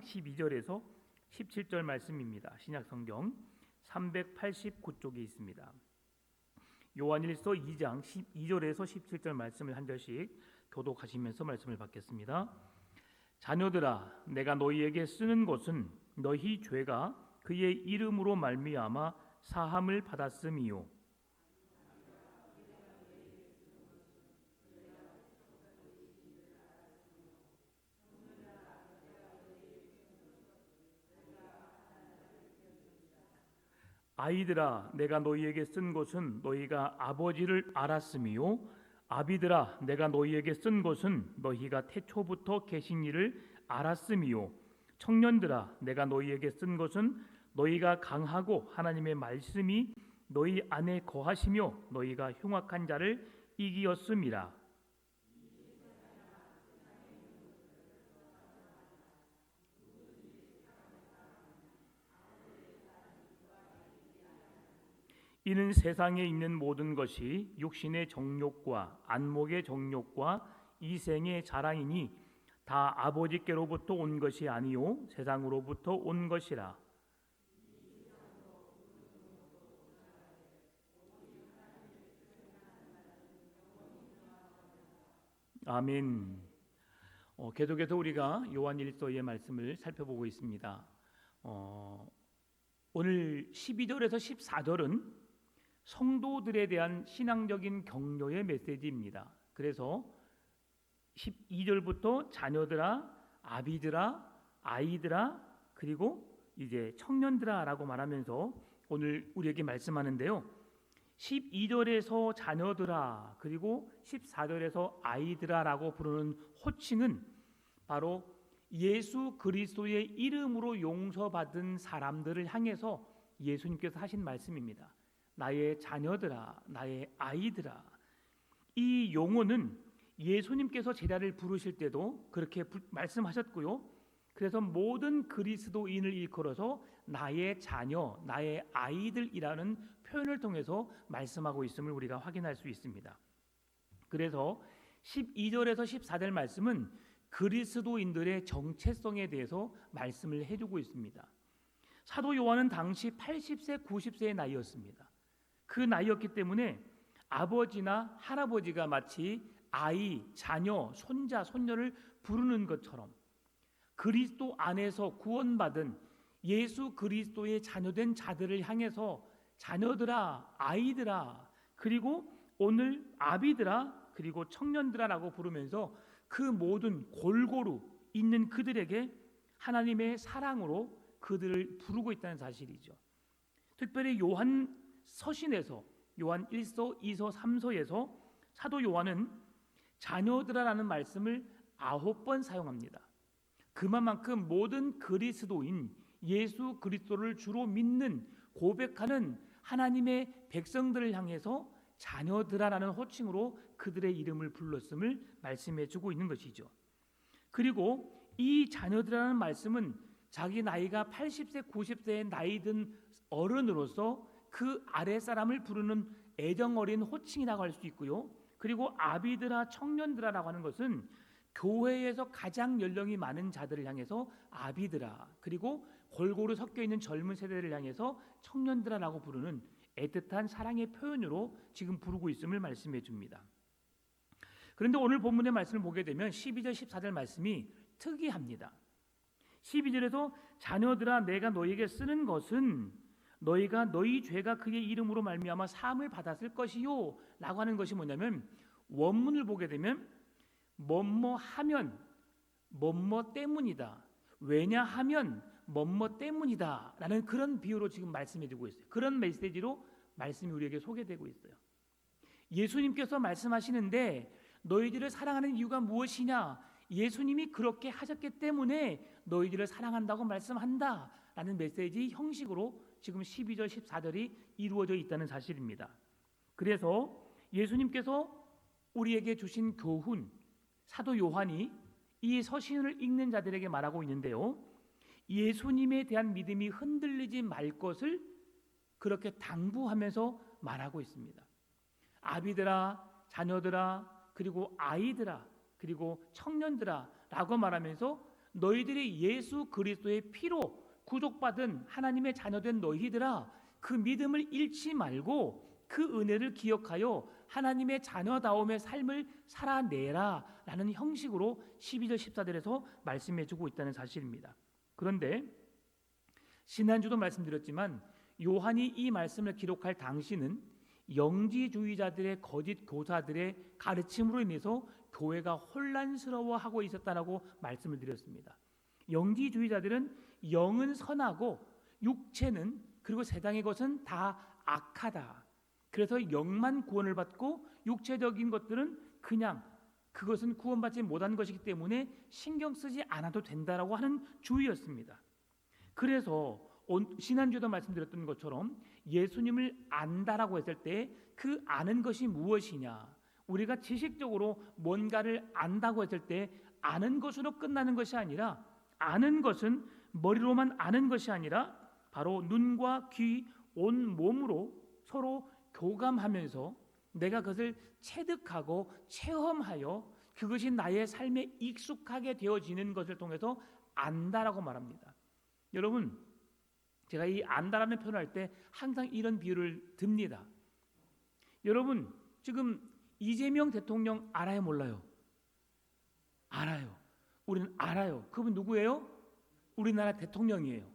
12절에서 17절 말씀입니다. 신약성경 389쪽에 있습니다. 요한일서 2장 12절에서 17절 말씀을 한 절씩 교독하시면서 말씀을 받겠습니다. 자녀들아, 내가 너희에게 쓰는 것은 너희 죄가 그의 이름으로 말미암아 사함을 받았음이요. 아이들아, 내가 너희에게 쓴 것은 너희가 아버지를 알았음이요. 아비들아, 내가 너희에게 쓴 것은 너희가 태초부터 계신 이를 알았음이요. 청년들아, 내가 너희에게 쓴 것은 너희가 강하고 하나님의 말씀이 너희 안에 거하시며 너희가 흉악한 자를 이기었음이라. 이는 세상에 있는 모든 것이 육신의 정욕과 안목의 정욕과 이생의 자랑이니 다 아버지께로부터 온 것이 아니요 세상으로부터 온 것이라. 아멘. 계속해서 우리가 요한일서의 말씀을 살펴보고 있습니다. 오늘 12절에서 14절은 성도들에 대한 신앙적인 격려의 메시지입니다. 그래서 12절부터 자녀들아, 아비들아, 아이들아, 그리고 이제 청년들아라고 말하면서 오늘 우리에게 말씀하는데요. 12절에서 자녀들아, 그리고 14절에서 아이들아라고 부르는 호칭은 바로 예수 그리스도의 이름으로 용서받은 사람들을 향해서 예수님께서 하신 말씀입니다. 나의 자녀들아, 나의 아이들아. 이 용어는 예수님께서 제자를 부르실 때도 그렇게 말씀하셨고요. 그래서 모든 그리스도인을 일컬어서 나의 자녀, 나의 아이들이라는 표현을 통해서 말씀하고 있음을 우리가 확인할 수 있습니다. 그래서 12절에서 14절 말씀은 그리스도인들의 정체성에 대해서 말씀을 해주고 있습니다. 사도 요한은 당시 80세, 90세의 나이였습니다. 그 나이였기 때문에 아버지나 할아버지가 마치 아이, 자녀, 손자, 손녀를 부르는 것처럼 그리스도 안에서 구원받은 예수 그리스도의 자녀된 자들을 향해서 자녀들아, 아이들아, 그리고 오늘 아비들아, 그리고 청년들아라고 부르면서 그 모든 골고루 있는 그들에게 하나님의 사랑으로 그들을 부르고 있다는 사실이죠. 특별히 요한 서신에서 요한 1서, 2서, 3서에서 사도 요한은 자녀들아라는 말씀을 9번 사용합니다. 그만큼 모든 그리스도인 예수 그리스도를 주로 믿는 고백하는 하나님의 백성들을 향해서 자녀들아라는 호칭으로 그들의 이름을 불렀음을 말씀해 주고 있는 것이죠. 그리고 이 자녀들아라는 말씀은 자기 나이가 80세, 90세의 나이든 어른으로서 그 아랫사람을 부르는 애정어린 호칭이라고 할 수 있고요. 그리고 아비들아, 청년들아라고 하는 것은 교회에서 가장 연령이 많은 자들을 향해서 아비들아, 그리고 골고루 섞여 있는 젊은 세대를 향해서 청년들아라고 부르는 애틋한 사랑의 표현으로 지금 부르고 있음을 말씀해 줍니다. 그런데 오늘 본문의 말씀을 보게 되면 12절 14절 말씀이 특이합니다. 12절에서 자녀들아, 내가 너희에게 쓰는 것은 너희가 너희 죄가 그의 이름으로 말미암아 사함을 받았을 것이요 라고 하는 것이 뭐냐면, 원문을 보게 되면 뭐뭐 하면 뭐뭐 때문이다, 왜냐하면 뭐뭐 때문이다 라는 그런 비유로 지금 말씀해주고 있어요. 그런 메시지로 말씀이 우리에게 소개되고 있어요. 예수님께서 말씀하시는데 너희들을 사랑하는 이유가 무엇이냐, 예수님이 그렇게 하셨기 때문에 너희들을 사랑한다고 말씀한다 라는 메시지 형식으로 지금 12절 14절이 이루어져 있다는 사실입니다. 그래서 예수님께서 우리에게 주신 교훈, 사도 요한이 이 서신을 읽는 자들에게 말하고 있는데요, 예수님에 대한 믿음이 흔들리지 말 것을 그렇게 당부하면서 말하고 있습니다. 아비들아, 자녀들아, 그리고 아이들아, 그리고 청년들아 라고 말하면서 너희들이 예수 그리스도의 피로 구속받은 하나님의 자녀된 너희들아, 그 믿음을 잃지 말고 그 은혜를 기억하여 하나님의 자녀다움의 삶을 살아내라 라는 형식으로 12절 14절에서 말씀해 주고 있다는 사실입니다. 그런데 지난주도 말씀드렸지만 요한이 이 말씀을 기록할 당시는 영지주의자들의 거짓 교사들의 가르침으로 인해서 교회가 혼란스러워하고 있었다라고 말씀을 드렸습니다. 영지주의자들은 영은 선하고 육체는 그리고 세상의 것은 다 악하다. 그래서 영만 구원을 받고 육체적인 것들은 그냥 그것은 구원받지 못한 것이기 때문에 신경 쓰지 않아도 된다라고 하는 주의였습니다. 그래서 지난주에도 말씀드렸던 것처럼 예수님을 안다라고 했을 때 그 아는 것이 무엇이냐, 우리가 지식적으로 뭔가를 안다고 했을 때 아는 것으로 끝나는 것이 아니라, 아는 것은 머리로만 아는 것이 아니라 바로 눈과 귀, 온 몸으로 서로 교감하면서 내가 그것을 체득하고 체험하여 그것이 나의 삶에 익숙하게 되어지는 것을 통해서 안다라고 말합니다. 여러분, 제가 이 안다라는 표현을 할 때 항상 이런 비유를 듭니다. 여러분, 지금 이재명 대통령 알아요, 몰라요? 알아요. 우리는 알아요. 그분 누구예요? 우리나라 대통령이에요.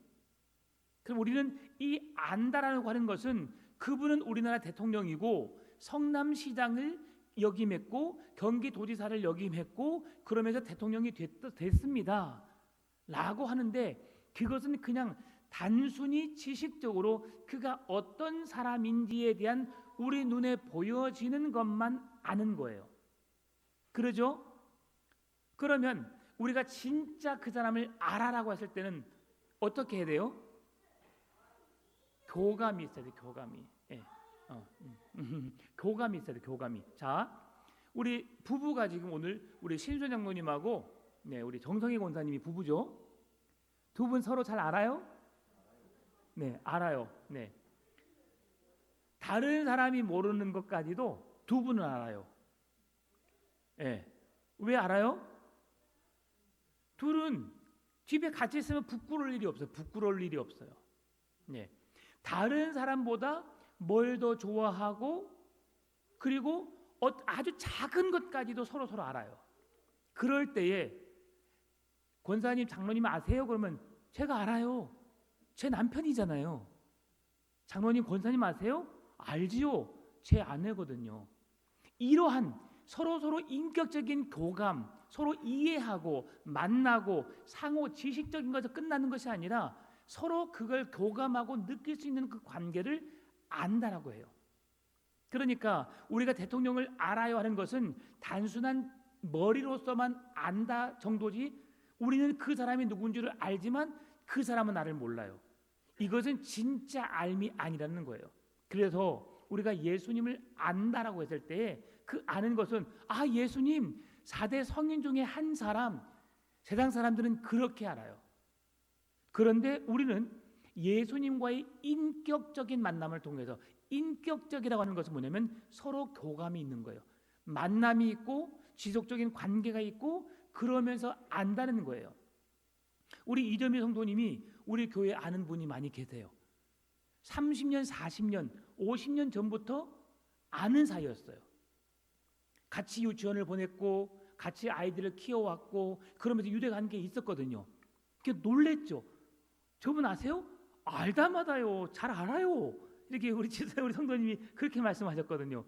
그럼 우리는 이 안다라고 하는 것은 그분은 우리나라 대통령이고 성남시장을 역임했고 경기도지사를 역임했고 그러면서 대통령이 됐습니다 라고 하는데, 그것은 그냥 단순히 지식적으로 그가 어떤 사람인지에 대한 우리 눈에 보여지는 것만 아는 거예요. 그러죠? 그러면 우리가 진짜 그 사람을 알아라고 했을 때는 어떻게 해야 돼요? 교감이 있어야 돼. 교감이. 예. 교감이 있어야 돼. 교감이. 자, 우리 부부가 지금 오늘 우리 신순 장로님하고 우리 정성희 권사님이 부부죠. 두 분 서로 잘 알아요? 네, 알아요. 네. 다른 사람이 모르는 것까지도 두 분은 알아요. 예. 왜 알아요? 둘은 집에 같이 있으면 부끄러울 일이 없어요. 부끄러울 일이 없어요. 네. 다른 사람보다 뭘 더 좋아하고 그리고 아주 작은 것까지도 서로 알아요. 그럴 때에 권사님, 장로님 아세요? 그러면 제가 알아요. 제 남편이잖아요. 장로님, 권사님 아세요? 알지요. 제 아내거든요. 이러한 서로 인격적인 교감, 서로 이해하고 만나고 상호 지식적인 것에서 끝나는 것이 아니라 서로 그걸 교감하고 느낄 수 있는 그 관계를 안다라고 해요. 그러니까 우리가 대통령을 알아야 하는 것은 단순한 머리로서만 안다 정도지, 우리는 그 사람이 누군지를 알지만 그 사람은 나를 몰라요. 이것은 진짜 알미 아니라는 거예요. 그래서 우리가 예수님을 안다라고 했을 때 그 아는 것은, 아, 예수님 4대 성인 중에 한 사람, 세상 사람들은 그렇게 알아요. 그런데 우리는 예수님과의 인격적인 만남을 통해서, 인격적이라고 하는 것은 뭐냐면 서로 교감이 있는 거예요. 만남이 있고 지속적인 관계가 있고 그러면서 안다는 거예요. 우리 이점희 성도님이 우리 교회에 아는 분이 많이 계세요. 30년, 40년, 50년 전부터 아는 사이였어요. 같이 유치원을 보냈고 같이 아이들을 키워왔고 그러면서 유대관계에 있었거든요. 그게 놀랬죠. 저분 아세요? 알다마다요. 잘 알아요. 이렇게 우리 성도님이 그렇게 말씀하셨거든요.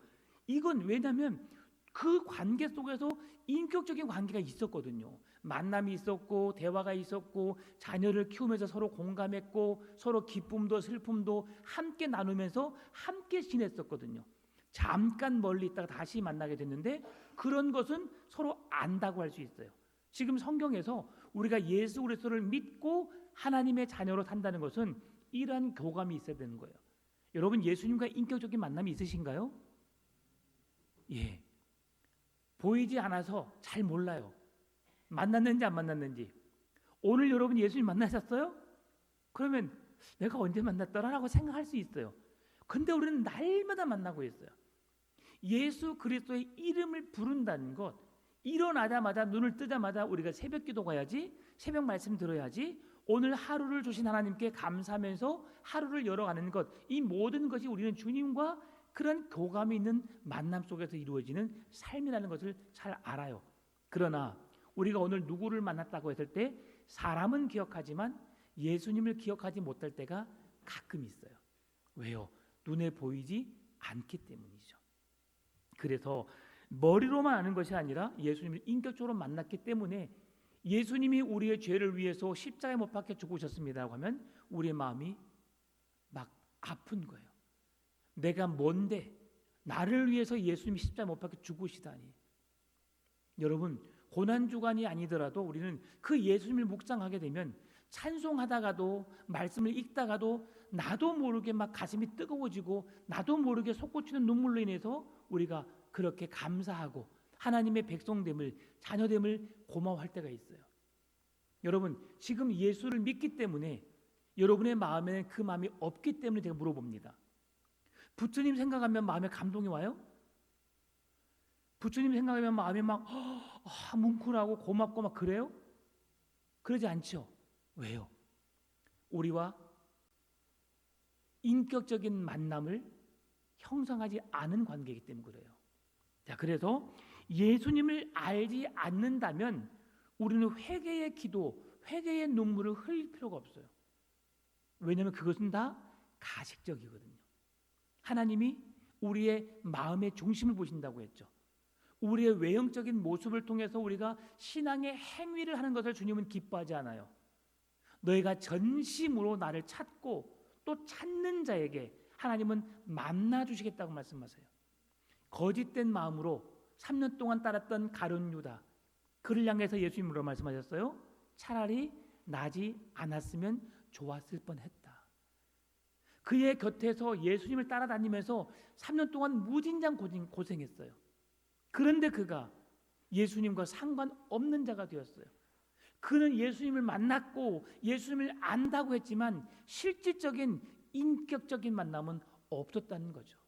이건 왜냐하면 그 관계 속에서 인격적인 관계가 있었거든요. 만남이 있었고 대화가 있었고 자녀를 키우면서 서로 공감했고 서로 기쁨도 슬픔도 함께 나누면서 함께 지냈었거든요. 잠깐 멀리 있다가 다시 만나게 됐는데 그런 것은 서로 안다고 할 수 있어요. 지금 성경에서 우리가 예수 그리스도를 믿고 하나님의 자녀로 산다는 것은 이러한 교감이 있어야 되는 거예요. 여러분, 예수님과 인격적인 만남이 있으신가요? 예. 보이지 않아서 잘 몰라요. 만났는지 안 만났는지. 오늘 여러분 예수님 만나셨어요? 그러면 내가 언제 만났더라라고 생각할 수 있어요. 근데 우리는 날마다 만나고 있어요. 예수 그리스도의 이름을 부른다는 것, 일어나자마자 눈을 뜨자마자 우리가 새벽 기도 가야지, 새벽 말씀 들어야지, 오늘 하루를 주신 하나님께 감사하면서 하루를 열어가는 것, 이 모든 것이 우리는 주님과 그런 교감이 있는 만남 속에서 이루어지는 삶이라는 것을 잘 알아요. 그러나 우리가 오늘 누구를 만났다고 했을 때 사람은 기억하지만 예수님을 기억하지 못할 때가 가끔 있어요. 왜요? 눈에 보이지 않기 때문이죠. 그래서 머리로만 아는 것이 아니라 예수님을 인격적으로 만났기 때문에 예수님이 우리의 죄를 위해서 십자가에 못 박혀 죽으셨습니다라고 하면 우리의 마음이 막 아픈 거예요. 내가 뭔데 나를 위해서 예수님이 십자가에 못 박혀 죽으시다니. 여러분, 고난주간이 아니더라도 우리는 그 예수님을 묵상하게 되면 찬송하다가도 말씀을 읽다가도 나도 모르게 막 가슴이 뜨거워지고 나도 모르게 솟구치는 눈물로 인해서 우리가 그렇게 감사하고 하나님의 백성됨을, 자녀됨을 고마워할 때가 있어요. 여러분, 지금 예수를 믿기 때문에 여러분의 마음에는 그 마음이 없기 때문에 제가 물어봅니다. 부처님 생각하면 마음에 감동이 와요? 부처님 생각하면 마음이 막 뭉클하고 고맙고 막 그래요? 그러지 않죠. 왜요? 우리와 인격적인 만남을 형성하지 않은 관계이기 때문에 그래요. 자, 그래서 예수님을 알지 않는다면 우리는 회개의 기도, 회개의 눈물을 흘릴 필요가 없어요. 왜냐하면 그것은 다 가식적이거든요. 하나님이 우리의 마음의 중심을 보신다고 했죠. 우리의 외형적인 모습을 통해서 우리가 신앙의 행위를 하는 것을 주님은 기뻐하지 않아요. 너희가 전심으로 나를 찾고 또 찾는 자에게 하나님은 만나 주시겠다고 말씀하세요. 거짓된 마음으로 3년 동안 따랐던 가룟 유다, 그를 향해서 예수님이 뭐라고 말씀하셨어요? 차라리 나지 않았으면 좋았을 뻔했다. 그의 곁에서 예수님을 따라다니면서 3년 동안 무진장 고생했어요. 그런데 그가 예수님과 상관없는 자가 되었어요. 그는 예수님을 만났고 예수님을 안다고 했지만 실질적인 인격적인 만남은 없었다는 거죠.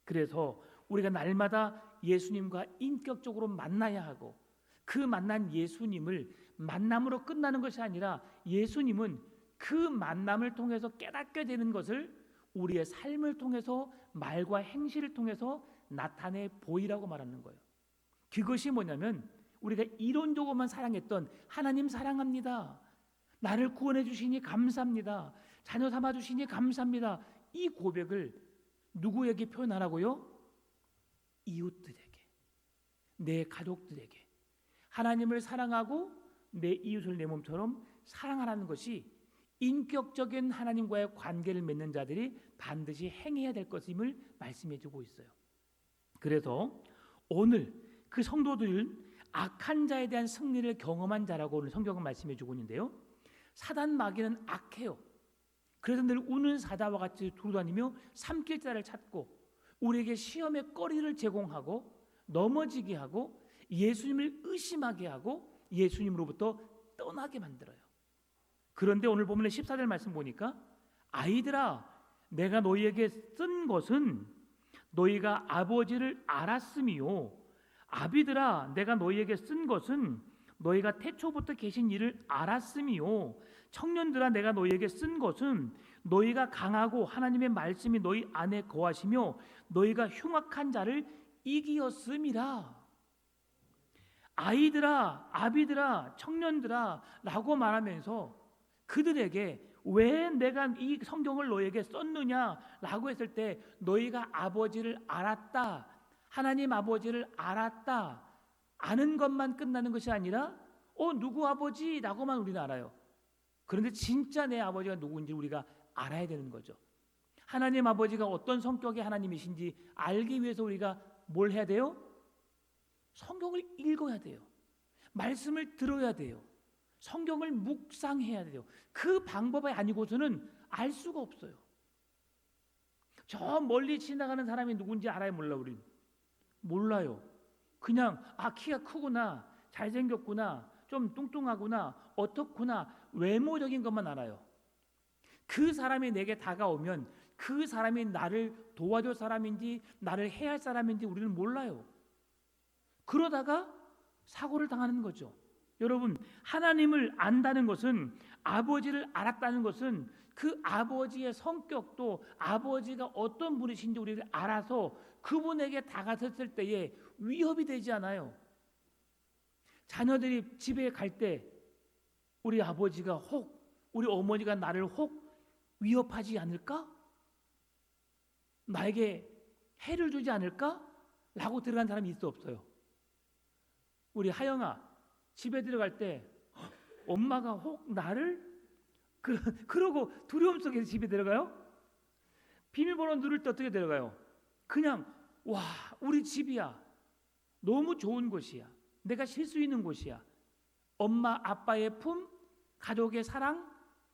그래서 우리가 날마다 예수님과 인격적으로 만나야 하고 그 만난 예수님을 만남으로 끝나는 것이 아니라 예수님은 그 만남을 통해서 깨닫게 되는 것을 우리의 삶을 통해서 말과 행실을 통해서 나타내 보이라고 말하는 거예요. 그것이 뭐냐면 우리가 이론적으로만 사랑했던 하나님 사랑합니다, 나를 구원해 주시니 감사합니다, 자녀 삼아 주시니 감사합니다, 이 고백을 누구에게 표현하라고요? 이웃들에게, 내 가족들에게 하나님을 사랑하고 내 이웃을 내 몸처럼 사랑하라는 것이 인격적인 하나님과의 관계를 맺는 자들이 반드시 행해야 될 것임을 말씀해 주고 있어요. 그래서 오늘 그 성도들 악한 자에 대한 승리를 경험한 자라고 오늘 성경은 말씀해 주고 있는데요, 사단 마귀는 악해요. 그래서 늘 우는 사자와 같이 두루다니며 삼킬 자를 찾고 우리에게 시험의 거리를 제공하고 넘어지게 하고 예수님을 의심하게 하고 예수님으로부터 떠나게 만들어요. 그런데 오늘 본문의 14절 말씀 보니까 아이들아, 내가 너희에게 쓴 것은 너희가 아버지를 알았음이요, 아비들아, 내가 너희에게 쓴 것은 너희가 태초부터 계신 이를 알았음이요, 청년들아, 내가 너희에게 쓴 것은 너희가 강하고 하나님의 말씀이 너희 안에 거하시며 너희가 흉악한 자를 이기었음이라. 아이들아, 아비들아, 청년들아 라고 말하면서 그들에게 왜 내가 이 성경을 너희에게 썼느냐라고 했을 때 너희가 아버지를 알았다, 하나님 아버지를 알았다, 아는 것만 끝나는 것이 아니라 누구 아버지라고만 우리는 알아요. 그런데 진짜 내 아버지가 누구인지 우리가 알아야 되는 거죠. 하나님 아버지가 어떤 성격의 하나님이신지 알기 위해서 우리가 뭘 해야 돼요? 성경을 읽어야 돼요. 말씀을 들어야 돼요. 성경을 묵상해야 돼요. 그 방법이 아니고서는 알 수가 없어요. 저 멀리 지나가는 사람이 누군지 알아요, 몰라? 우린 몰라요. 그냥 키가 크구나, 잘생겼구나, 좀 뚱뚱하구나, 어떻구나, 외모적인 것만 알아요. 그 사람이 내게 다가오면 그 사람이 나를 도와줄 사람인지 나를 해야 할 사람인지 우리는 몰라요. 그러다가 사고를 당하는 거죠. 여러분, 하나님을 안다는 것은, 아버지를 알았다는 것은 그 아버지의 성격도 아버지가 어떤 분이신지 우리를 알아서 그분에게 다가섰을 때에 위협이 되지 않아요. 자녀들이 집에 갈 때 우리 아버지가 혹, 우리 어머니가 나를 혹 위협하지 않을까? 나에게 해를 주지 않을까? 라고 들어간 사람이 있어 없어요? 우리 하영아 집에 들어갈 때 엄마가 혹 나를 그러고 두려움 속에서 집에 들어가요? 비밀번호 누를 때 어떻게 들어가요? 그냥 와, 우리 집이야. 너무 좋은 곳이야. 내가 쉴 수 있는 곳이야. 엄마 아빠의 품, 가족의 사랑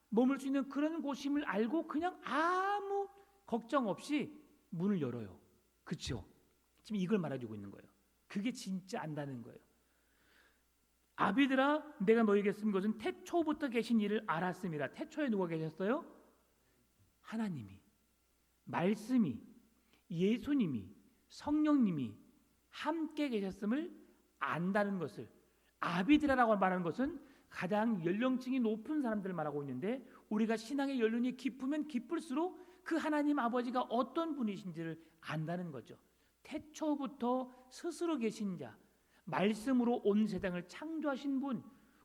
머물 수 있는 그런 곳임을 알고 그냥 아무 걱정 없이 문을 열어요. 그렇죠? 지금 이걸 말해주고 있는 거예요. 그게 진짜 안다는 거예요. 아비들아, 내가 너에게 쓴 것은 태초부터 계신 이를 알았습니다. 태초에 누가 계셨어요? 하나님이, 말씀이, 예수님이, 성령님이 함께 계셨음을 안다는 것을, 아비들아라고 말하는 것은 가장 연령층이 높은 사람들을 말하고 있는데, 우리가 신앙의 연륜이 깊으면 깊을수록 그 하나님 아버지가 어떤 분이신지를 안다는 거죠. 태초부터 스스로 계신 자, 말씀으로 온 세상을 창조하신 분,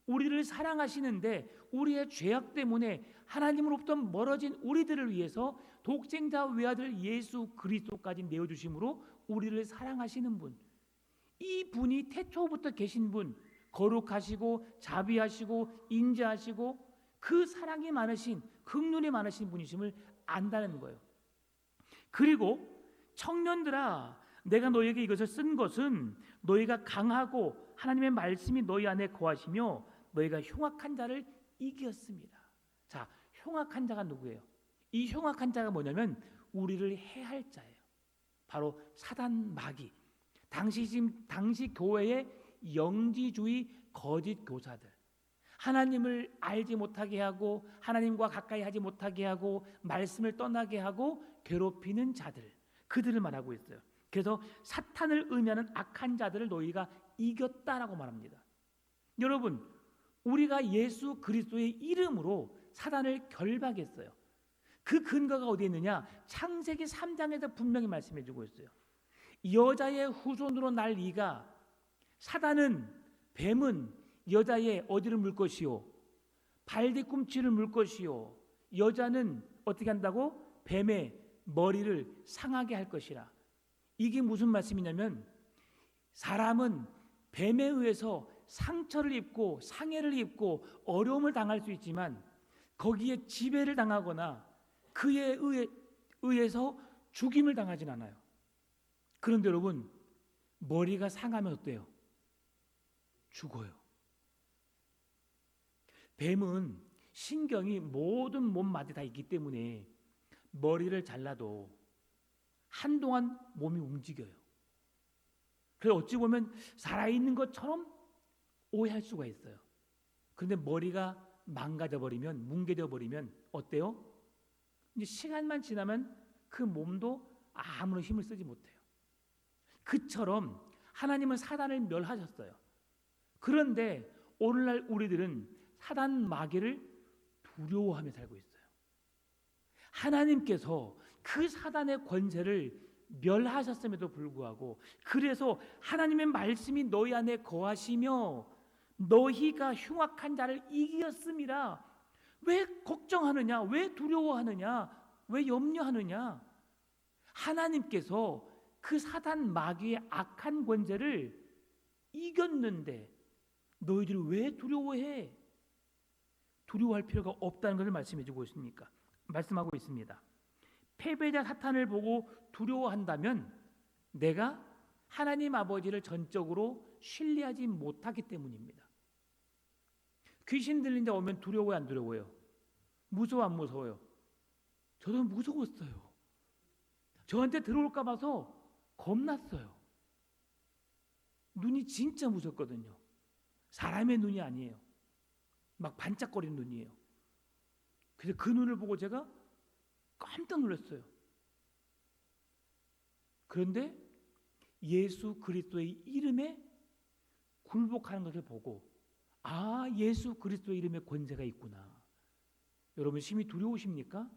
우리를 사랑하시는데 우리의 죄악 때문에 하나님으로부터 멀어진 우리들을 위해서 독생자 외아들 예수 그리스도까지 내어주심으로 우리를 사랑하시는 분, 이 분이 태초부터 계신 분, 거룩하시고 자비하시고 인자하시고 그 사랑이 많으신, 긍휼이 많으신 분이심을 안다는 거예요. 그리고 청년들아, 내가 너희에게 이것을 쓴 것은 너희가 강하고 하나님의 말씀이 너희 안에 거하시며 너희가 흉악한 자를 이겼습니다. 자, 흉악한 자가 누구예요? 이 흉악한 자가 뭐냐면 우리를 해할 자예요. 바로 사단 마귀. 당시 교회의 영지주의 거짓 교사들, 하나님을 알지 못하게 하고 하나님과 가까이 하지 못하게 하고 말씀을 떠나게 하고 괴롭히는 자들, 그들을 말하고 있어요. 그래서 사탄을 의미하는 악한 자들을 너희가 이겼다라고 말합니다. 여러분, 우리가 예수 그리스도의 이름으로 사단을 결박했어요. 그 근거가 어디에 있느냐? 창세기 3장에서 분명히 말씀해 주고 있어요. 여자의 후손으로 날 이가, 사단은, 뱀은 여자의 어디를 물 것이요? 발뒤꿈치를 물 것이요. 여자는 어떻게 한다고? 뱀의 머리를 상하게 할 것이라. 이게 무슨 말씀이냐면, 사람은 뱀에 의해서 상처를 입고 상해를 입고 어려움을 당할 수 있지만 거기에 지배를 당하거나 그에 의해서 죽임을 당하진 않아요. 그런데 여러분, 머리가 상하면 어때요? 죽어요. 뱀은 신경이 모든 몸마다 다 있기 때문에 머리를 잘라도 한동안 몸이 움직여요. 그래서 어찌 보면 살아있는 것처럼 오해할 수가 있어요. 그런데 머리가 망가져 버리면, 뭉개져 버리면 어때요? 이제 시간만 지나면 그 몸도 아무런 힘을 쓰지 못해요. 그처럼 하나님은 사단을 멸하셨어요. 그런데 오늘날 우리들은 사단 마귀를 두려워하며 살고 있어요. 하나님께서 그 사단의 권세를 멸하셨음에도 불구하고, 그래서 하나님의 말씀이 너희 안에 거하시며 너희가 흉악한 자를 이겼습니다. 왜 걱정하느냐? 왜 두려워하느냐? 왜 염려하느냐? 하나님께서 그 사단 마귀의 악한 권세를 이겼는데 너희들이 왜 두려워해? 두려워할 필요가 없다는 것을 말씀해 주고 있으니까 말씀하고 있습니다. 패배자 사탄을 보고 두려워한다면 내가 하나님 아버지를 전적으로 신뢰하지 못하기 때문입니다. 귀신 들린 자 오면 두려워요, 안 두려워요? 무서워, 안 무서워요? 저도 무서웠어요. 저한테 들어올까 봐서 겁났어요. 눈이 진짜 무섭거든요. 사람의 눈이 아니에요. 막 반짝거리는 눈이에요. 그래서 그 눈을 보고 제가 깜짝 놀랐어요. 그런데 예수 그리스도의 이름에 굴복하는 것을 보고 아, 예수 그리스도 이름에 권세가 있구나. 여러분 심히 두려우십니까?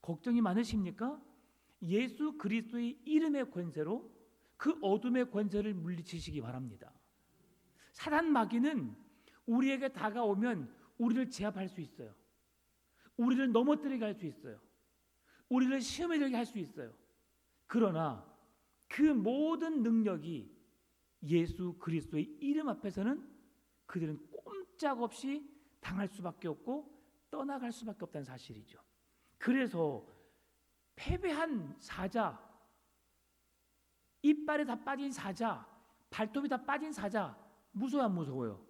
걱정이 많으십니까? 예수 그리스도의 이름의 권세로 그 어둠의 권세를 물리치시기 바랍니다. 사단 마귀는 우리에게 다가오면 우리를 제압할 수 있어요. 우리를 넘어뜨리게 할 수 있어요. 우리를 시험에 들게 할 수 있어요. 그러나 그 모든 능력이 예수 그리스도의 이름 앞에서는 그들은 꼼짝없이 당할 수밖에 없고 떠나갈 수밖에 없다는 사실이죠. 그래서 패배한 사자, 이빨에 다 빠진 사자, 발톱이 다 빠진 사자 무서워 안 무서워요?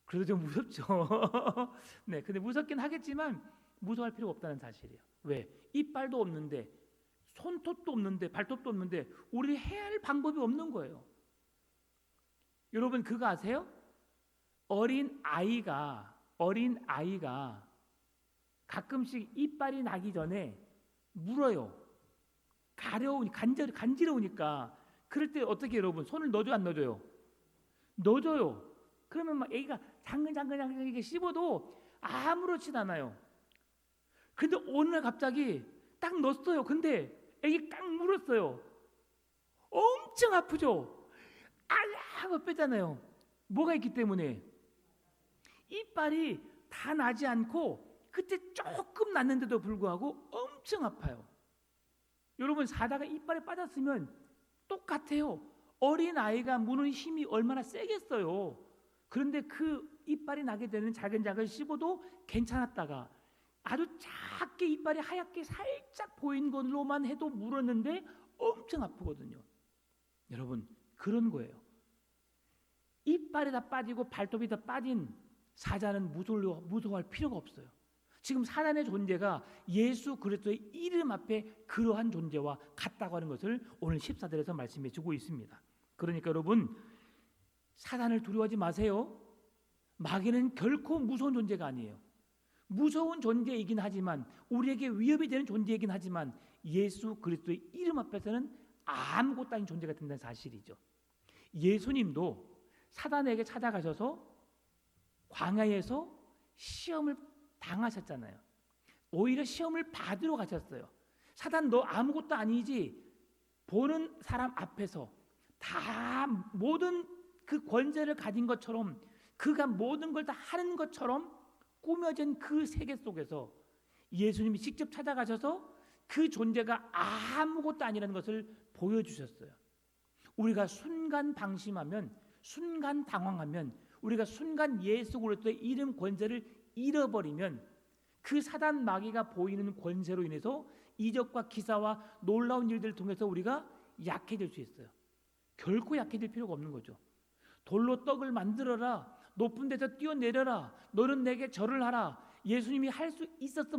그래도 좀 무섭죠. 네, 근데 무섭긴 하겠지만 무서워할 필요가 없다는 사실이에요. 왜? 이빨도 없는데, 손톱도 없는데, 발톱도 없는데 우리 해야 할 방법이 없는 거예요. 여러분 그거 아세요? 어린 아이가 가끔씩 이빨이 나기 전에 물어요. 간지러우니까. 그럴 때 어떻게 여러분 손을 넣어줘요, 안 넣어줘요? 넣어줘요. 그러면 막 애기가 장근장근 이게 씹어도 아무렇지도 않아요. 근데 어느 날 갑자기 딱 넣었어요. 근데 애기 깍 물었어요. 엄청 아프죠? 아야 하고 빼잖아요. 뭐가 있기 때문에? 이빨이 다 나지 않고 그때 조금 났는데도 불구하고 엄청 아파요. 여러분 사다가 이빨에 빠졌으면 똑같아요. 어린 아이가 무는 힘이 얼마나 세겠어요. 그런데 그 이빨이 나게 되는 작은 씹어도 괜찮았다가 아주 작게 이빨이 하얗게 살짝 보인 걸로만 해도 물었는데 엄청 아프거든요. 여러분 그런 거예요. 이빨이 다 빠지고 발톱이 다 빠진 사자는 무서워할 필요가 없어요. 지금 사단의 존재가 예수 그리스도의 이름 앞에 그러한 존재와 같다고 하는 것을 오늘 14절에서 말씀해 주고 있습니다. 그러니까 여러분 사단을 두려워하지 마세요. 마귀는 결코 무서운 존재가 아니에요. 무서운 존재이긴 하지만 우리에게 위협이 되는 존재이긴 하지만 예수 그리스도의 이름 앞에서는 아무것도 아닌 존재가 된다는 사실이죠. 예수님도 사단에게 찾아가셔서 광야에서 시험을 당하셨잖아요. 오히려 시험을 받으러 가셨어요. 사단 너 아무것도 아니지. 보는 사람 앞에서 다 모든 그 권세를 가진 것처럼 그가 모든 걸 다 하는 것처럼 꾸며진 그 세계 속에서 예수님이 직접 찾아가셔서 그 존재가 아무것도 아니라는 것을 보여주셨어요. 우리가 순간 방심하면, 순간 당황하면, 우리가 순간 예수 그리스도의 이름 권세를 잃어버리면 그 사단 마귀가 보이는 권세로 인해서 이적과 기사와 놀라운 일들을 통해서 우리가 약해질 수 있어요. 결코 약해질 필요가 없는 거죠. 돌로 떡을 만들어라. 높은 데서 뛰어내려라. 너는 내게 절을 하라. 예수님이 할 수 있었어?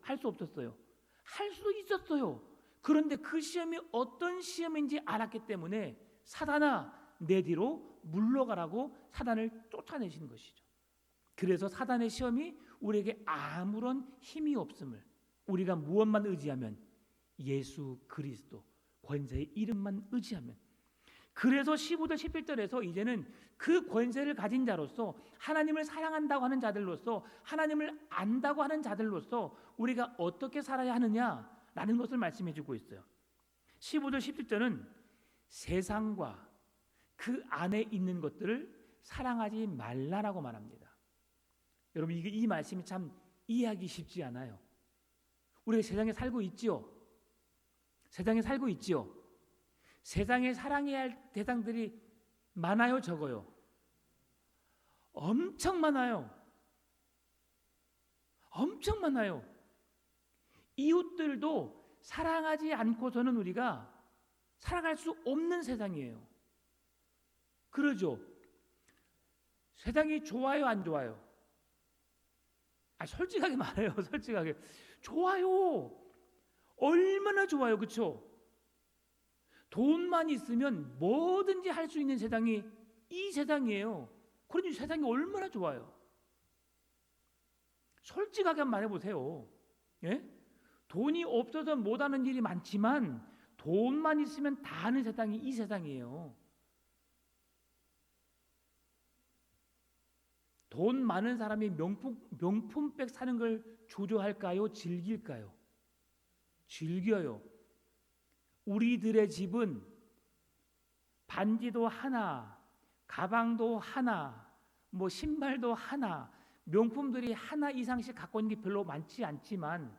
할 수 없었어요? 할 수 있었어요. 그런데 그 시험이 어떤 시험인지 알았기 때문에 사단아 내 뒤로 물러가라고 사단을 쫓아내시는 것이죠. 그래서 사단의 시험이 우리에게 아무런 힘이 없음을 우리가 무엇만 의지하면 예수 그리스도 권세의 이름만 의지하면 그래서 15절 17절에서 이제는 그 권세를 가진 자로서 하나님을 사랑한다고 하는 자들로서 하나님을 안다고 하는 자들로서 우리가 어떻게 살아야 하느냐라는 것을 말씀해 주고 있어요. 15절 17절은 세상과 그 안에 있는 것들을 사랑하지 말라라고 말합니다. 여러분 이 말씀이 참 이해하기 쉽지 않아요. 우리가 세상에 살고 있지요. 세상에 살고 있지요. 세상에 사랑해야 할 대상들이 많아요, 적어요? 엄청 많아요. 엄청 많아요. 이웃들도 사랑하지 않고서는 우리가 살아갈 수 없는 세상이에요. 그러죠? 세상이 좋아요, 안 좋아요? 솔직하게 말해요. 솔직하게 좋아요. 얼마나 좋아요, 그렇죠? 돈만 있으면 뭐든지 할 수 있는 세상이 이 세상이에요. 그러니 세상이 얼마나 좋아요. 솔직하게 한번 말해보세요. 예? 돈이 없어서 못하는 일이 많지만 돈만 있으면 다 하는 세상이 이 세상이에요. 돈 많은 사람이 명품백 사는 걸 조조할까요? 즐길까요? 즐겨요. 우리들의 집은 반지도 하나, 가방도 하나, 뭐 신발도 하나, 명품들이 하나 이상씩 갖고 있는 게 별로 많지 않지만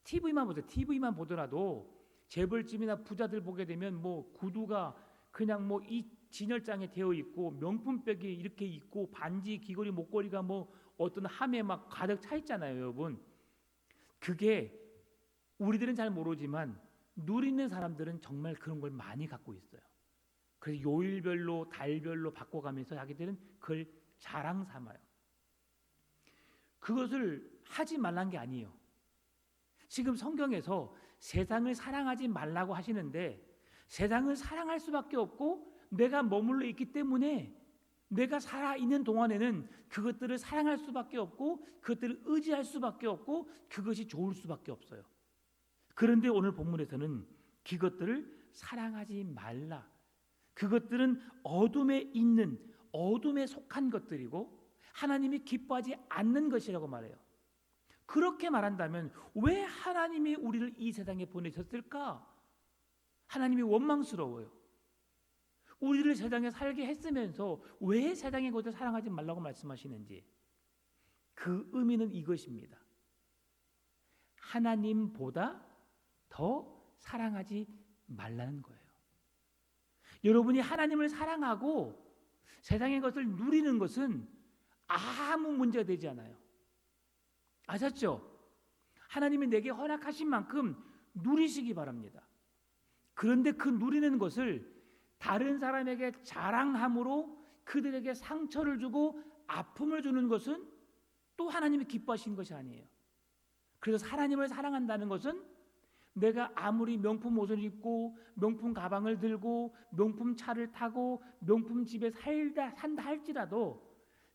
TV만 보세요. TV만 보더라도 재벌집이나 부자들 보게 되면 뭐 구두가 그냥 뭐 이 진열장에 되어 있고 명품백이 이렇게 있고 반지, 귀걸이, 목걸이가 뭐 어떤 함에 막 가득 차 있잖아요, 여러분. 그게 우리들은 잘 모르지만 누리는 사람들은 정말 그런 걸 많이 갖고 있어요. 그래서 요일별로 달별로 바꿔가면서 자기들은 그걸 자랑 삼아요. 그것을 하지 말란 게 아니에요. 지금 성경에서 세상을 사랑하지 말라고 하시는데 세상을 사랑할 수밖에 없고 내가 머물러 있기 때문에 내가 살아있는 동안에는 그것들을 사랑할 수밖에 없고 그것들을 의지할 수밖에 없고 그것이 좋을 수밖에 없어요. 그런데 오늘 본문에서는 그것들을 사랑하지 말라. 그것들은 어둠에 있는, 어둠에 속한 것들이고 하나님이 기뻐하지 않는 것이라고 말해요. 그렇게 말한다면 왜 하나님이 우리를 이 세상에 보내셨을까? 하나님이 원망스러워요. 우리를 세상에 살게 했으면서 왜 세상의 것을 사랑하지 말라고 말씀하시는지 그 의미는 이것입니다. 하나님보다 더 사랑하지 말라는 거예요. 여러분이 하나님을 사랑하고 세상의 것을 누리는 것은 아무 문제가 되지 않아요. 아셨죠? 하나님이 내게 허락하신 만큼 누리시기 바랍니다. 그런데 그 누리는 것을 다른 사람에게 자랑함으로 그들에게 상처를 주고 아픔을 주는 것은 또 하나님이 기뻐하시는 것이 아니에요. 그래서 하나님을 사랑한다는 것은 내가 아무리 명품 옷을 입고 명품 가방을 들고 명품 차를 타고 명품 집에 산다 할지라도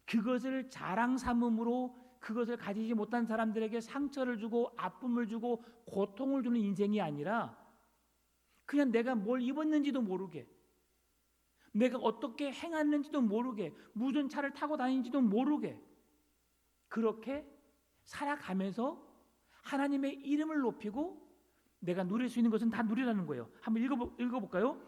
그것을 자랑 삼음으로 그것을 가지지 못한 사람들에게 상처를 주고 아픔을 주고 고통을 주는 인생이 아니라 그냥 내가 뭘 입었는지도 모르게 내가 어떻게 행하는지도 모르게 무슨 차를 타고 다니는지도 모르게 그렇게 살아가면서 하나님의 이름을 높이고 내가 누릴 수 있는 것은 다 누리라는 거예요. 한번 읽어볼까요?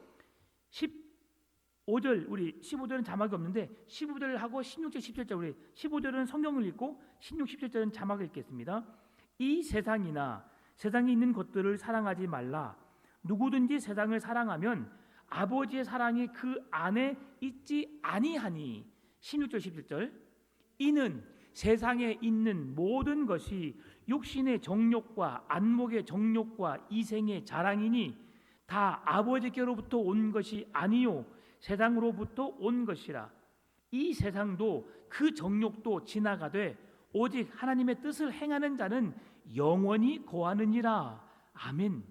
15절 우리 15절은 자막이 없는데 15절하고 16절 17절 우리 15절은 성경을 읽고 16, 17절은 자막을 읽겠습니다. 이 세상이나 세상에 있는 것들을 사랑하지 말라. 누구든지 세상을 사랑하면 아버지의 사랑이 그 안에 있지 아니하니 16절 17절 이는 세상에 있는 모든 것이 육신의 정욕과 안목의 정욕과 이생의 자랑이니 다 아버지께로부터 온 것이 아니요 세상으로부터 온 것이라. 이 세상도 그 정욕도 지나가되 오직 하나님의 뜻을 행하는 자는 영원히 거하느니라. 아멘.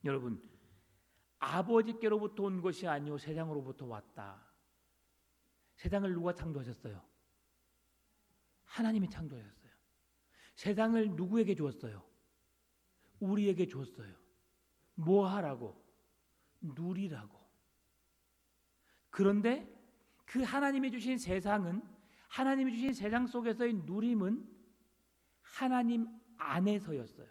여러분 아버지께로부터 온 것이 아니요 세상으로부터 왔다. 세상을 누가 창조하셨어요? 하나님이 창조하셨어요. 세상을 누구에게 주었어요? 우리에게 주었어요. 뭐 하라고? 누리라고. 그런데 그 하나님이 주신 세상은 하나님이 주신 세상 속에서의 누림은 하나님 안에서였어요.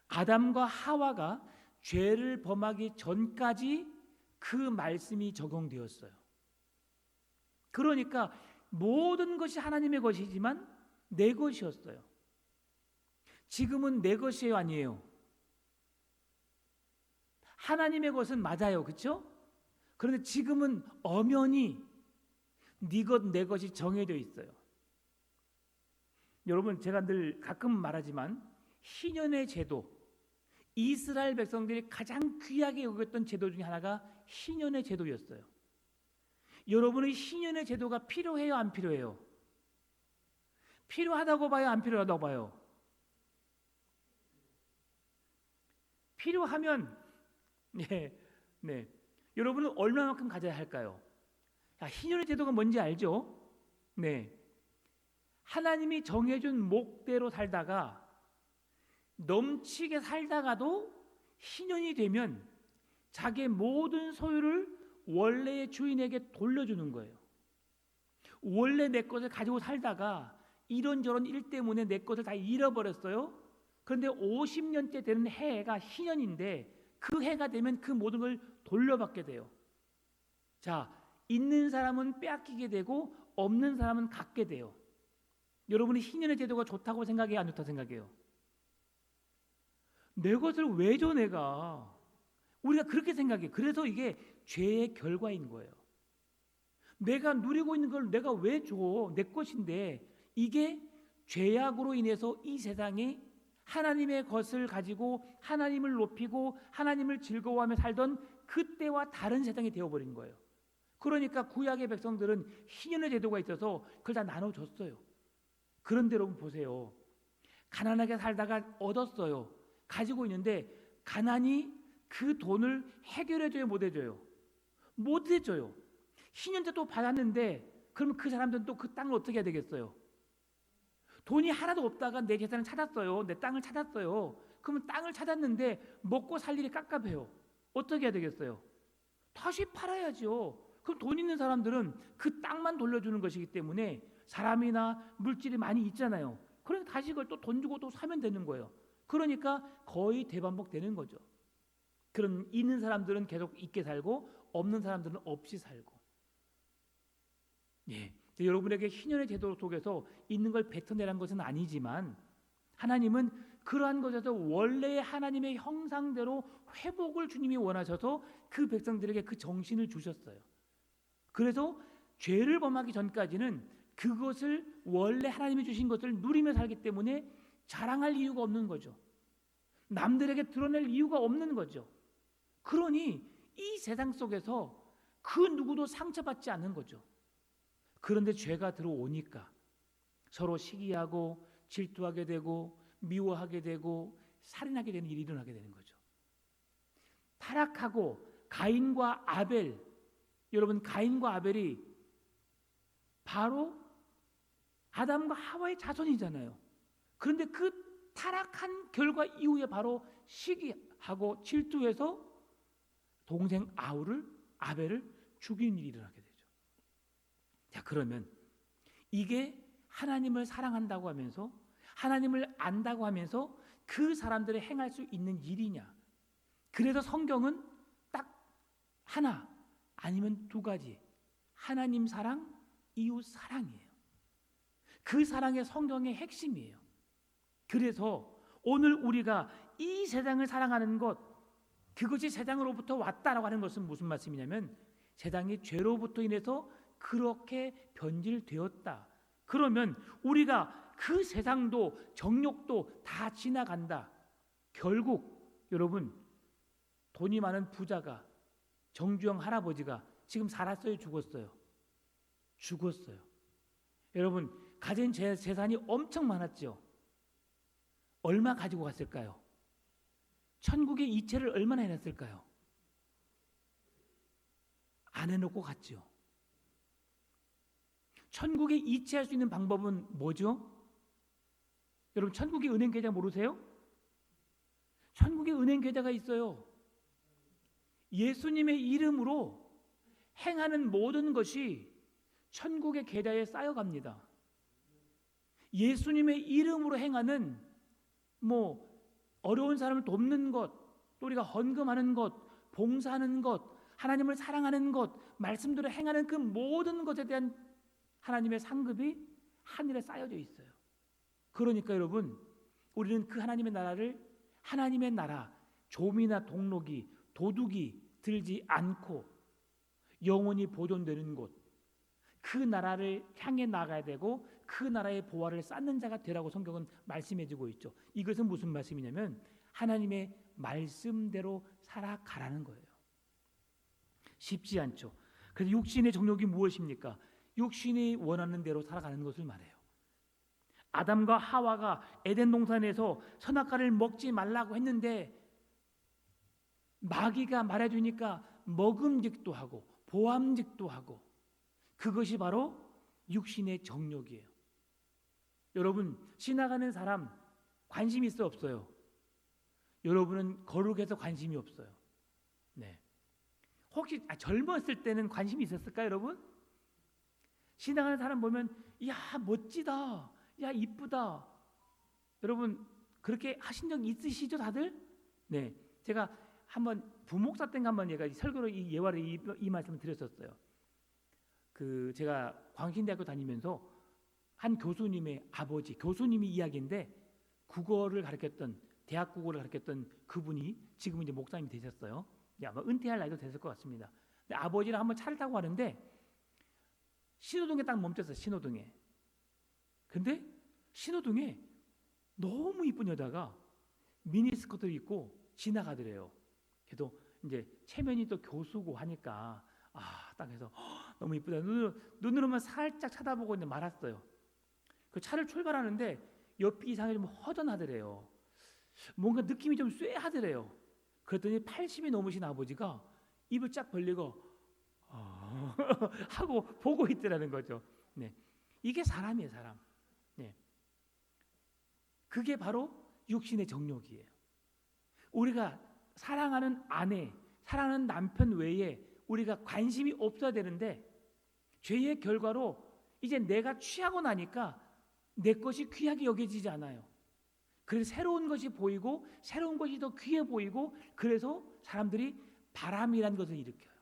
아담과 하와가 죄를 범하기 전까지 그 말씀이 적용되었어요. 그러니까 모든 것이 하나님의 것이지만 내 것이었어요. 지금은 내 것이에요, 아니에요? 하나님의 것은 맞아요, 그렇죠? 그런데 지금은 엄연히 네 것, 내 것이 정해져 있어요. 여러분 제가 늘 가끔 말하지만 희년의 제도, 이스라엘 백성들이 가장 귀하게 여겼던 제도 중에 하나가 희년의 제도였어요. 여러분의 희년의 제도가 필요해요, 안 필요해요? 필요하다고 봐요, 안 필요하다고 봐요? 필요하면 네. 여러분은 얼마만큼 가져야 할까요? 희년의 제도가 뭔지 알죠? 네. 하나님이 정해준 목대로 살다가 넘치게 살다가도 희년이 되면 자기의 모든 소유를 원래의 주인에게 돌려주는 거예요. 원래 내 것을 가지고 살다가 이런저런 일 때문에 내 것을 다 잃어버렸어요. 그런데 50년째 되는 해가 희년인데 그 해가 되면 그 모든 걸 돌려받게 돼요. 자, 있는 사람은 빼앗기게 되고 없는 사람은 갖게 돼요. 여러분이 희년의 제도가 좋다고 생각해요? 안 좋다고 생각해요? 내 것을 왜 줘 내가? 우리가 그렇게 생각해요. 그래서 이게 죄의 결과인 거예요. 내가 누리고 있는 걸 내가 왜 줘? 내 것인데. 이게 죄악으로 인해서 이 세상에 하나님의 것을 가지고 하나님을 높이고 하나님을 즐거워하며 살던 그때와 다른 세상이 되어버린 거예요. 그러니까 구약의 백성들은 희년의 제도가 있어서 그걸 다 나눠줬어요. 그런데 여러분 보세요. 가난하게 살다가 얻었어요. 가지고 있는데 가난이 그 돈을 해결해줘요, 못 해줘요? 못 해줘요. 희년제도 받았는데 그러면 그 사람들은 또 그 땅을 어떻게 해야 되겠어요? 돈이 하나도 없다가 내 재산을 찾았어요. 내 땅을 찾았어요. 그러면 땅을 찾았는데 먹고 살 일이 깝깝해요. 어떻게 해야 되겠어요? 다시 팔아야죠. 그럼 돈 있는 사람들은 그 땅만 돌려주는 것이기 때문에 사람이나 물질이 많이 있잖아요. 그러니까 다시 그걸 또 돈 주고 또 사면 되는 거예요. 그러니까 거의 대반복되는 거죠. 그런 있는 사람들은 계속 있게 살고 없는 사람들은 없이 살고. 예. 여러분에게 희년의 제도 속에서 있는 걸 뱉어내라는 것은 아니지만 하나님은 그러한 것에서 원래의 하나님의 형상대로 회복을 주님이 원하셔서 그 백성들에게 그 정신을 주셨어요. 그래서 죄를 범하기 전까지는 그것을 원래 하나님이 주신 것을 누리며 살기 때문에 자랑할 이유가 없는 거죠. 남들에게 드러낼 이유가 없는 거죠. 그러니 이 세상 속에서 그 누구도 상처받지 않는 거죠. 그런데 죄가 들어오니까 서로 시기하고 질투하게 되고 미워하게 되고 살인하게 되는 일이 일어나게 되는 거죠. 타락하고 가인과 아벨, 여러분 가인과 아벨이 바로 아담과 하와의 자손이잖아요. 그런데 그 타락한 결과 이후에 바로 시기하고 질투해서 동생 아벨을 죽이는 일이 일어나게 되죠. 자, 그러면 이게 하나님을 사랑한다고 하면서 하나님을 안다고 하면서 그 사람들이 행할 수 있는 일이냐? 그래서 성경은 딱 하나 아니면 두 가지, 하나님 사랑, 이웃 사랑이에요. 그 사랑의 성경의 핵심이에요. 그래서 오늘 우리가 이 세상을 사랑하는 것, 그것이 세상으로부터 왔다라고 하는 것은 무슨 말씀이냐면 세상이 죄로부터 인해서 그렇게 변질되었다. 그러면 우리가 그 세상도 정욕도 다 지나간다. 결국 여러분 돈이 많은 부자가 정주영 할아버지가 지금 살았어요, 죽었어요? 죽었어요. 여러분 가진 재산이 엄청 많았죠. 얼마 가지고 갔을까요? 천국의 이체를 얼마나 해놨을까요? 안 해놓고 갔죠. 천국에 이체할 수 있는 방법은 뭐죠? 여러분 천국의 은행 계좌 모르세요? 천국의 은행 계좌가 있어요. 예수님의 이름으로 행하는 모든 것이 천국의 계좌에 쌓여갑니다. 예수님의 이름으로 행하는 어려운 사람을 돕는 것, 또 우리가 헌금하는 것, 봉사하는 것, 하나님을 사랑하는 것, 말씀대로 행하는 그 모든 것에 대한 하나님의 상급이 하늘에 쌓여져 있어요. 그러니까 여러분 우리는 그 하나님의 나라를 하나님의 나라, 조미나 동록이 도둑이 들지 않고 영원히 보존되는 곳, 그 나라를 향해 나가야 되고 그 나라의 보화를 쌓는 자가 되라고 성경은 말씀해주고 있죠. 이것은 무슨 말씀이냐면 하나님의 말씀대로 살아가라는 거예요. 쉽지 않죠. 그래서 육신의 정욕이 무엇입니까? 육신이 원하는 대로 살아가는 것을 말해요. 아담과 하와가 에덴 동산에서 선악과를 먹지 말라고 했는데 마귀가 말해주니까 먹음직도 하고 보암직도 하고, 그것이 바로 육신의 정욕이에요. 여러분 지나가는 사람 관심 있어 없어요? 여러분은 거룩해서 관심이 없어요. 네. 혹시 젊었을 때는 관심이 있었을까요, 여러분? 지나가는 사람 보면 야 멋지다, 야 이쁘다. 여러분 그렇게 하신 적 있으시죠 다들? 네, 제가 한번 부목사 때인가 한번 얘가 설교로 이 예화를 이 말씀을 드렸었어요. 그 제가 광신대학교 다니면서 한 교수님의 아버지, 교수님이 이야기인데 국어를 가르쳤던, 대학 국어를 가르쳤던 그분이 지금 이제 목사님이 되셨어요. 아마 은퇴할 나이도 됐을 것 같습니다. 근데 아버지랑 한번 차를 타고 가는데 신호등에 딱 멈췄어요. 신호등에. 근데 신호등에 너무 이쁜 여자가 미니스커트를 입고 지나가더래요. 그래도 이제 체면이 또 교수고 하니까 딱 해서 너무 이쁘다. 눈으로만 살짝 쳐다보고 이제 말았어요. 그 차를 출발하는데 옆이 이상하게 좀 허전하더래요. 뭔가 느낌이 좀 쎄하더래요. 그랬더니 80이 넘으신 아버지가 입을 쫙 벌리고 하고 보고 있더라는 거죠. 네, 이게 사람이에요, 사람. 네, 그게 바로 육신의 정욕이에요. 우리가 사랑하는 아내, 사랑하는 남편 외에 우리가 관심이 없어야 되는데 죄의 결과로 이제 내가 취하고 나니까 내 것이 귀하게 여겨지지 않아요. 그래서 새로운 것이 보이고 새로운 것이 더 귀해 보이고 그래서 사람들이 바람이라는 것을 일으켜요.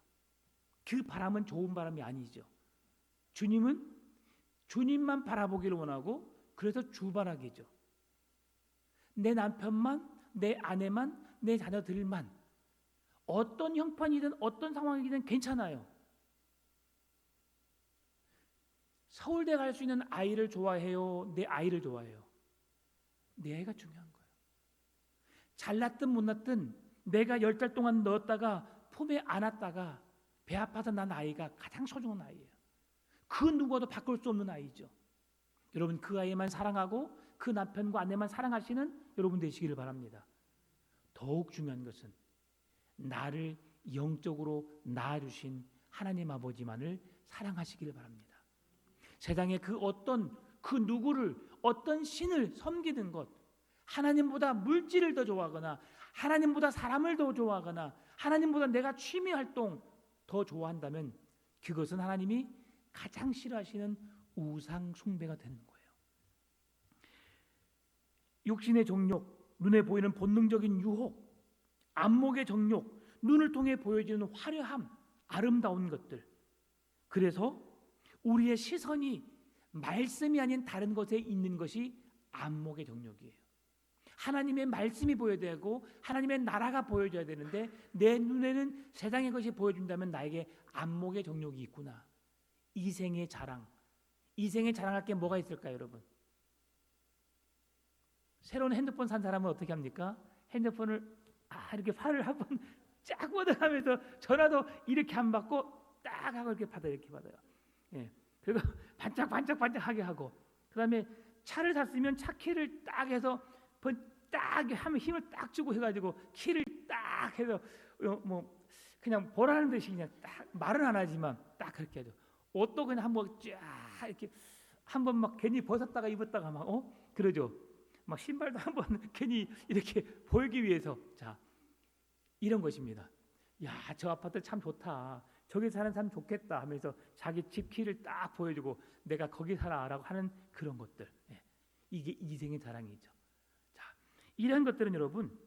그 바람은 좋은 바람이 아니죠. 주님은 주님만 바라보기를 원하고 그래서 주바라기죠. 내 남편만, 내 아내만, 내 자녀들만 어떤 형편이든 어떤 상황이든 괜찮아요. 서울대 갈 수 있는 아이를 좋아해요? 내 아이를 좋아해요? 내 아이가 중요한 거예요. 잘났든 못났든 내가 10달 동안 넣었다가 품에 안았다가 배 아파서 난 아이가 가장 소중한 아이예요. 그 누구와도 바꿀 수 없는 아이죠. 여러분 그 아이만 사랑하고 그 남편과 아내만 사랑하시는 여러분 되시기를 바랍니다. 더욱 중요한 것은 나를 영적으로 낳아주신 하나님 아버지만을 사랑하시기를 바랍니다. 세상에 그 누구를 어떤 신을 섬기는 것, 하나님보다 물질을 더 좋아하거나 하나님보다 사람을 더 좋아하거나 하나님보다 내가 취미 활동 더 좋아한다면 그것은 하나님이 가장 싫어하시는 우상 숭배가 되는 거예요. 육신의 정욕, 눈에 보이는 본능적인 유혹, 안목의 정욕, 눈을 통해 보여지는 화려함, 아름다운 것들. 그래서 우리의 시선이 말씀이 아닌 다른 것에 있는 것이 안목의 정욕이에요. 하나님의 말씀이 보여야 되고 하나님의 나라가 보여져야 되는데 내 눈에는 세상의 것이 보여준다면 나에게 안목의 정욕이 있구나. 이생의 자랑. 이생에 자랑할 게 뭐가 있을까요, 여러분? 새로운 핸드폰 산 사람은 어떻게 합니까? 핸드폰을 이렇게 팔을 한번 쫙 뻗어가면서 전화도 이렇게 안 받고 딱 하고 이렇게 받아요. 이렇게 받아요. 예. 그리고 반짝반짝하게 하고 그다음에 차를 샀으면 차 키를 딱 해서 딱 하면 힘을 딱 주고 해가지고 키를 딱 해서 뭐 그냥 보라는 듯이 그냥 딱 말은 안 하지만 딱 그렇게 하죠. 옷도 그냥 한번 쫙 이렇게 한번 막 괜히 벗었다가 입었다가 막 그러죠. 막 신발도 한번 괜히 이렇게 보이기 위해서 자 이런 것입니다. 야, 저 아파트 참 좋다. 저기 사는 사람 좋겠다 하면서 자기 집 키를 딱 보여주고 내가 거기 살아라고 하는 그런 것들. 이게 이생의 자랑이죠. 자, 이런 것들은 여러분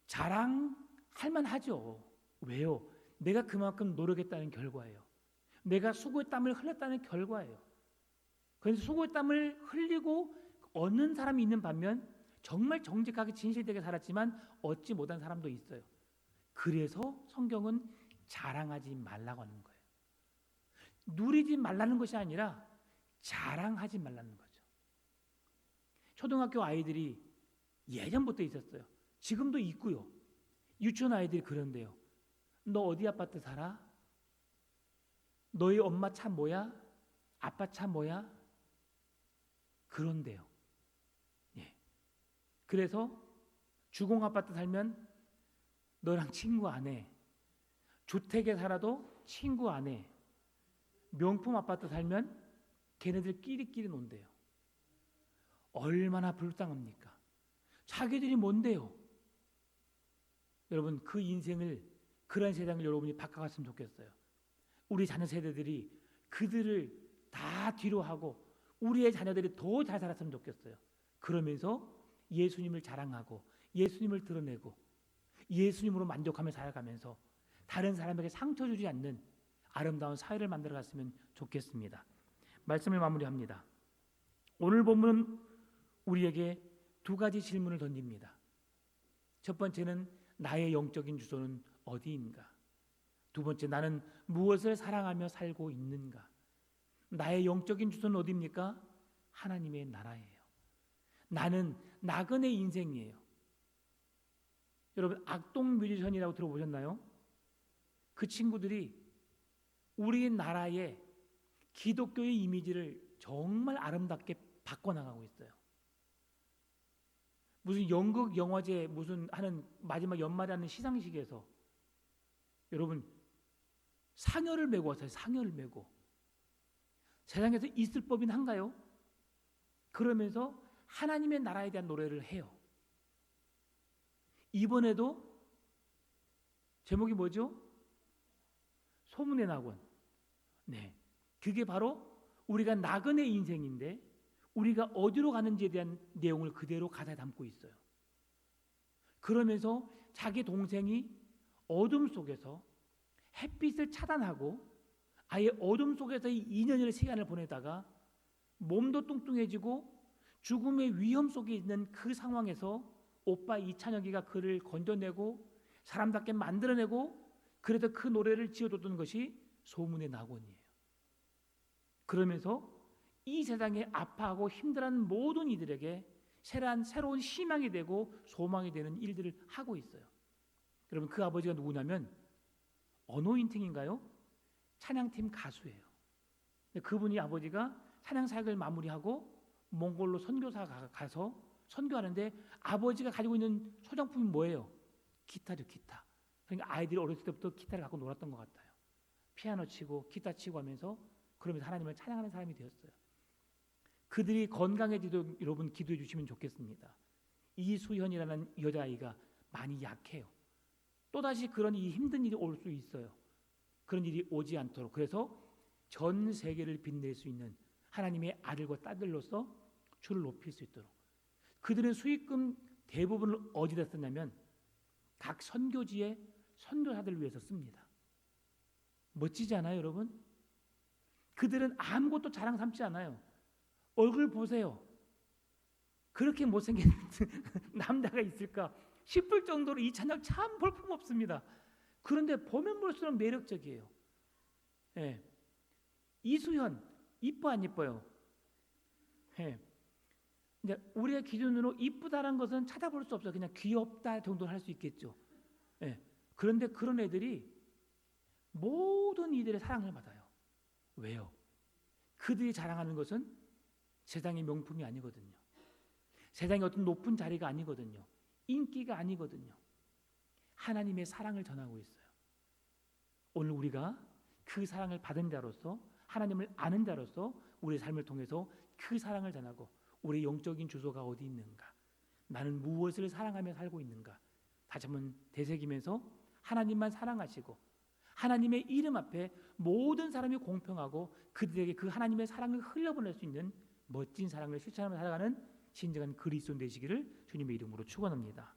자랑할 만하죠. 왜요? 내가 그만큼 노력했다는 결과예요. 내가 수고의 땀을 흘렸다는 결과예요. 그래서 수고의 땀을 흘리고 얻는 사람이 있는 반면 정말 정직하게 진실되게 살았지만 얻지 못한 사람도 있어요. 그래서 성경은 자랑하지 말라고 하는 거예요. 누리지 말라는 것이 아니라 자랑하지 말라는 거죠. 초등학교 아이들이 예전부터 있었어요. 지금도 있고요. 유치원 아이들이 그런데요. 너 어디 아파트 살아? 너희 엄마 차 뭐야? 아빠 차 뭐야? 그런데요. 예. 그래서 주공 아파트 살면 너랑 친구 안 해. 주택에 살아도 친구 안 해. 명품 아파트 살면 걔네들끼리끼리 논대요. 얼마나 불쌍합니까? 자기들이 뭔데요? 여러분 그 인생을 그런 세상을 여러분이 바꿔갔으면 좋겠어요. 우리 자녀 세대들이 그들을 다 뒤로 하고 우리의 자녀들이 더 잘 살았으면 좋겠어요. 그러면서 예수님을 자랑하고 예수님을 드러내고 예수님으로 만족하며 살아가면서 다른 사람에게 상처 주지 않는 아름다운 사회를 만들어 갔으면 좋겠습니다. 말씀을 마무리합니다. 오늘 본문은 우리에게 두 가지 질문을 던집니다. 첫 번째는 나의 영적인 주소는 어디인가? 두 번째, 나는 무엇을 사랑하며 살고 있는가? 나의 영적인 주소는 어디입니까? 하나님의 나라예요. 나는 나그네 인생이에요. 여러분, 악동 뮤지션이라고 들어보셨나요? 그 친구들이 우리나라의 기독교의 이미지를 정말 아름답게 바꿔나가고 있어요. 무슨 연극 영화제 무슨 하는 마지막 연말에 하는 시상식에서 여러분 상여를 메고 왔어요. 상여를 메고. 세상에서 있을 법인 한가요? 그러면서 하나님의 나라에 대한 노래를 해요. 이번에도 제목이 뭐죠? 소문의 낙원. 네, 그게 바로 우리가 나그네 인생인데 우리가 어디로 가는지에 대한 내용을 그대로 가사에 담고 있어요. 그러면서 자기 동생이 어둠 속에서 햇빛을 차단하고 아예 어둠 속에서 2년의 시간을 보내다가 몸도 뚱뚱해지고 죽음의 위험 속에 있는 그 상황에서 오빠 이찬혁이가 그를 건져내고 사람답게 만들어내고 그래서 그 노래를 지어줬던 것이 소문의 낙원이에요. 그러면서 이 세상에 아파하고 힘들어하는 모든 이들에게 새로운 희망이 되고 소망이 되는 일들을 하고 있어요. 여러분, 그 아버지가 누구냐면 어노인팅인가요? 찬양팀 가수예요. 그분이 아버지가 찬양 사역을 마무리하고 몽골로 선교사 가서 선교하는데 아버지가 가지고 있는 소장품이 뭐예요? 기타죠, 기타. 그러니까 아이들이 어렸을 때부터 기타를 갖고 놀았던 것 같아요. 피아노 치고 기타 치고 하면서 그러면서 하나님을 찬양하는 사람이 되었어요. 그들이 건강해지도록 여러분 기도해 주시면 좋겠습니다. 이수현이라는 여자아이가 많이 약해요. 또다시 그런 이 힘든 일이 올 수 있어요. 그런 일이 오지 않도록 그래서 전 세계를 빛낼 수 있는 하나님의 아들과 딸들로서 주를 높일 수 있도록 그들은 수익금 대부분을 어디다 쓰냐면 각 선교지의 선교사들을 위해서 씁니다. 멋지지 않아요, 여러분? 그들은 아무것도 자랑 삼지 않아요. 얼굴 보세요. 그렇게 못생긴 남자가 있을까 싶을 정도로 이 찬양 참 볼품없습니다. 그런데 보면 볼수록 매력적이에요. 예. 이수현 이뻐 안 이뻐요? 예. 이제 우리의 기준으로 이쁘다는 것은 찾아볼 수 없어요. 그냥 귀엽다 정도로 할 수 있겠죠. 예. 그런데 그런 애들이 모든 이들의 사랑을 받아요. 왜요? 그들이 자랑하는 것은 세상의 명품이 아니거든요. 세상의 어떤 높은 자리가 아니거든요. 인기가 아니거든요. 하나님의 사랑을 전하고 있어요. 오늘 우리가 그 사랑을 받은 자로서 하나님을 아는 자로서 우리의 삶을 통해서 그 사랑을 전하고 우리의 영적인 주소가 어디 있는가, 나는 무엇을 사랑하며 살고 있는가 다시 한번 되새기면서 하나님만 사랑하시고 하나님의 이름 앞에 모든 사람이 공평하고 그들에게 그 하나님의 사랑을 흘려보낼 수 있는 멋진 사랑을 실천하며 살아가는 진정한 그리스도인 되시기를 주님의 이름으로 축원합니다.